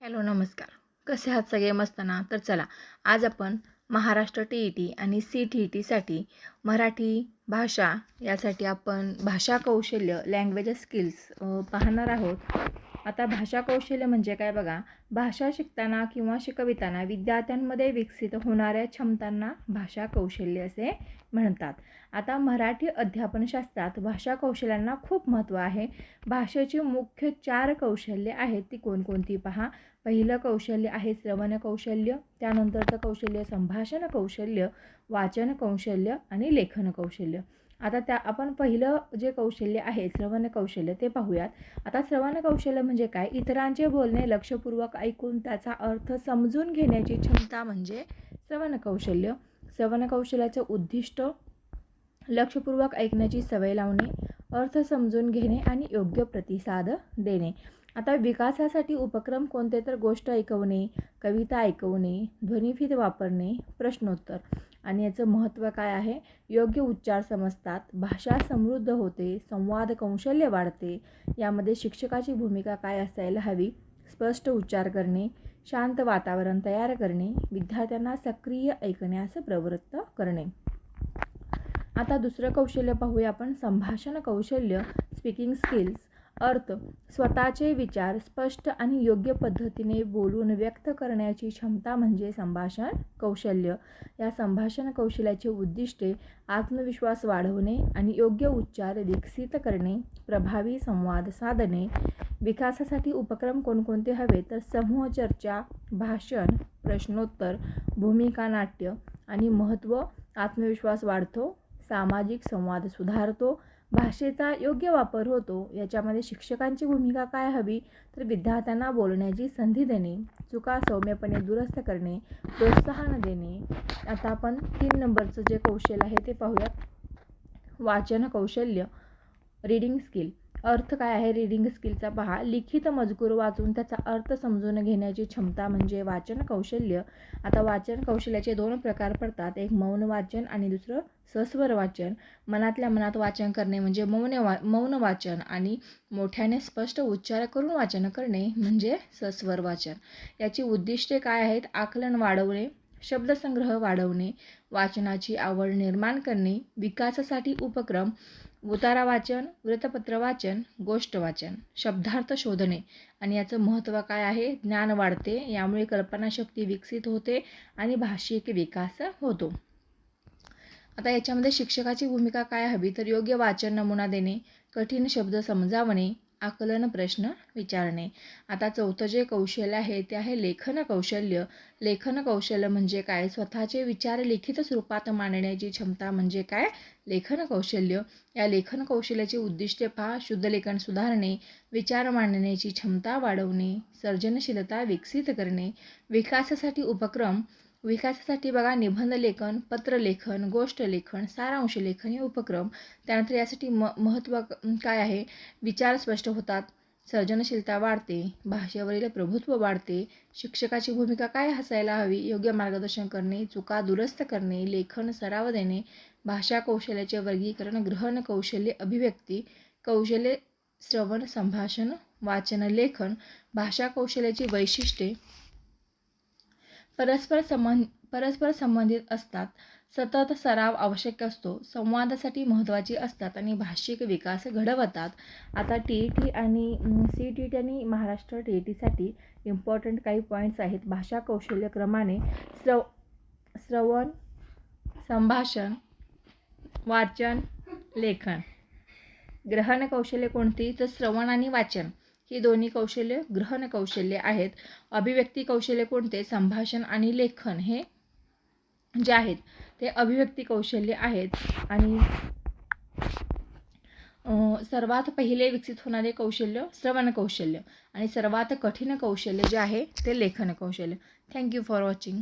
Hello नमस्कार. कसे आहात सगळे? मस्त ना? तर चला, आज आपण महाराष्ट्र TET आणि CTETसाठी मराठी भाषा यासाठी आपण भाषा कौशल्य लँग्वेज स्किल्स पाहणार आहोत. आता भाषा कौशल्य म्हणजे काय बघा, भाषा शिकताना किंवा शिकविताना विद्यार्थ्यांमध्ये विकसित होणाऱ्या क्षमतांना भाषा कौशल्य असे म्हणतात. आता मराठी अध्यापनशास्त्रात भाषा कौशल्यांना खूप महत्त्व आहे. भाषेची मुख्य 4 कौशल्ये आहेत. ती कोणकोणती पहा. पहिलं कौशल्य आहे श्रवण कौशल्य, त्यानंतरचं कौशल्य संभाषण कौशल्य, वाचन कौशल्य आणि लेखन कौशल्य. आता आपण पहिलं जे कौशल्य आहे श्रवण कौशल्य ते पाहूयात. आता श्रवण कौशल्य म्हणजे काय? इतरांचे बोलणे लक्षपूर्वक ऐकून त्याचा अर्थ समजून घेण्याची क्षमता म्हणजे श्रवण कौशल्य. श्रवण कौशल्याचं उद्दिष्ट लक्षपूर्वक ऐकण्याची सवय लावणे, अर्थ समजून घेणे आणि योग्य प्रतिसाद देणे. आता विकासासाठी उपक्रम कोणते? तर गोष्ट ऐकवणे, कविता ऐकवणे, ध्वनिफीत वापरणे, प्रश्नोत्तर. आणि याचं महत्त्व काय आहे? योग्य उच्चार समजतात, भाषा समृद्ध होते, संवाद कौशल्य वाढते. यामध्ये शिक्षकाची भूमिका काय असायला हवी? स्पष्ट उच्चार करणे, शांत वातावरण तयार करणे, विद्यार्थ्यांना सक्रिय ऐकण्यास प्रवृत्त करणे. आता दुसरं कौशल्य पाहूया आपण, संभाषण कौशल्य स्पीकिंग स्किल्स. अर्थ स्वतःचे विचार स्पष्ट आणि योग्य पद्धतीने बोलून व्यक्त करण्याची क्षमता म्हणजे संभाषण कौशल्य. या संभाषण कौशल्याचे उद्दिष्टे आत्मविश्वास वाढवणे आणि योग्य उच्चार विकसित करणे, प्रभावी संवाद साधणे. विकासासाठी उपक्रम कोणकोणते हवे? तर समूह चर्चा, भाषण, प्रश्नोत्तर, भूमिका नाट्य. आणि महत्त्व आत्मविश्वास वाढतो, सामाजिक संवाद सुधारतो, भाषेचा योग्य वापर होतो. याच्यामध्ये शिक्षकांची भूमिका काय हवी? तर विद्यार्थ्यांना बोलण्याची संधी देणे, चुका सौम्यपणे दुरुस्त करणे, प्रोत्साहन देणे. आता आपण 3 नंबरचं जे कौशल्य आहे ते पाहूयात, वाचन कौशल्य रीडिंग स्किल. अर्थ काय आहे रीडिंग स्किलचा पहा. लिखित मजकूर वाचून त्याचा अर्थ समजून घेण्याची क्षमता म्हणजे वाचन कौशल्य. आता वाचन कौशल्याचे 2 प्रकार पडतात, एक मौन वाचन आणि दुसरं सस्वर वाचन. मनातल्या मनात वाचन करणे म्हणजे मौन वाचन आणि मोठ्याने स्पष्ट उच्चार करून वाचन करणे म्हणजे सस्वर वाचन. याची उद्दिष्टे काय आहेत? आकलन वाढवणे, शब्दसंग्रह वाढवणे, वाचनाची आवड निर्माण करणे, विकासासाठी उपक्रम, उतारा वाचन, वृत्तपत्र वाचन, गोष्ट वाचन, शब्दार्थ शोधणे. आणि याचं महत्त्व काय आहे? ज्ञान वाढते, यामुळे कल्पनाशक्ती विकसित होते आणि भाषिक विकास होतो. आता याच्यामध्ये शिक्षकाची भूमिका काय हवी? तर योग्य वाचन नमुना देणे, कठीण शब्द समजावणे, आकलन प्रश्न विचारणे. आता 4थं जे कौशल्य आहे ते आहे लेखन कौशल्य. लेखन कौशल्य म्हणजे काय? स्वतःचे विचार लिखित स्वरूपात मांडण्याची क्षमता म्हणजे काय? लेखन कौशल्य. या लेखन कौशल्याची उद्दिष्टे पहा. शुद्ध लेखन सुधारणे, विचार मांडण्याची क्षमता वाढवणे, सर्जनशीलता विकसित करणे. विकासासाठी उपक्रम, विकासासाठी बघा निबंध लेखन, पत्रलेखन, गोष्ट लेखन, सारांश लेखन हे उपक्रम. त्यानंतर यासाठी महत्त्व काय आहे? विचार स्पष्ट होतात, सर्जनशीलता वाढते, भाषेवरील प्रभुत्व वाढते. शिक्षकाची भूमिका काय असायला हवी? योग्य मार्गदर्शन करणे, चुका दुरुस्त करणे, लेखन सराव देणे. भाषा कौशल्याचे वर्गीकरण, ग्रहण कौशल्य, अभिव्यक्ती कौशल्य, श्रवण, संभाषण, वाचन, लेखन. भाषा कौशल्याची वैशिष्ट्ये परस्पर संबंधित असतात, सतत सराव आवश्यक असतो, संवादासाठी महत्त्वाची असतात आणि भाषिक विकास घडवतात. आता TET आणि CTET आणि महाराष्ट्र TETसाठी इम्पॉर्टंट काही पॉईंट्स आहेत. भाषा कौशल्य क्रमाने श्रवण, संभाषण, वाचन, लेखन. ग्रहण कौशल्य कोणती? तर श्रवण आणि वाचन ही दोन्ही कौशल्य ग्रहण कौशल्य आहेत. अभिव्यक्ती कौशल्य कोणते? संभाषण आणि लेखन हे जे आहेत ते अभिव्यक्ती कौशल्य आहेत. आणि सर्वात पहिले विकसित होणारे कौशल्य श्रवण कौशल्य आणि सर्वात कठीण कौशल्य जे आहे ते लेखन कौशल्य. Thank you for watching.